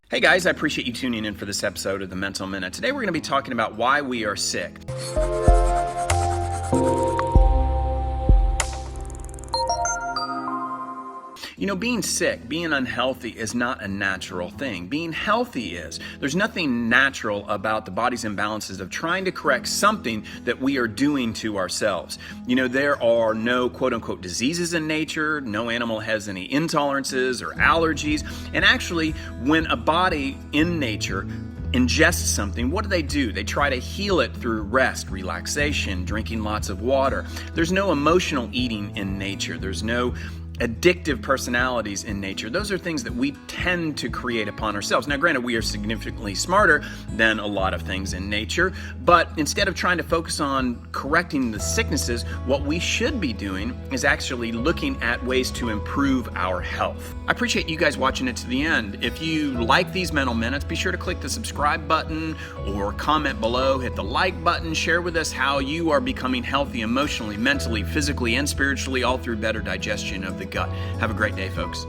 Hey guys, I appreciate you tuning in for this episode of the Mental Minute. Today we're going to be talking about why we are sick. You know, being sick, being unhealthy is not a natural thing. Being healthy is. There's nothing natural about the body's imbalances of trying to correct something that we are doing to ourselves. You know, there are no quote-unquote diseases in nature. No animal has any intolerances or allergies. And actually, when a body in nature ingests something, what do? They try to heal it through rest, relaxation, drinking lots of water. There's no emotional eating in nature. There's no addictive personalities in nature. Those are things that we tend to create upon ourselves. Now, granted, we are significantly smarter than a lot of things in nature, but instead of trying to focus on correcting the sicknesses, what we should be doing is actually looking at ways to improve our health. I appreciate you guys watching it to the end. If you like these mental minutes, be sure to click the subscribe button or comment below, hit the like button, share with us how you are becoming healthy emotionally, mentally, physically, and spiritually, all through better digestion of the gut. Have a great day, folks.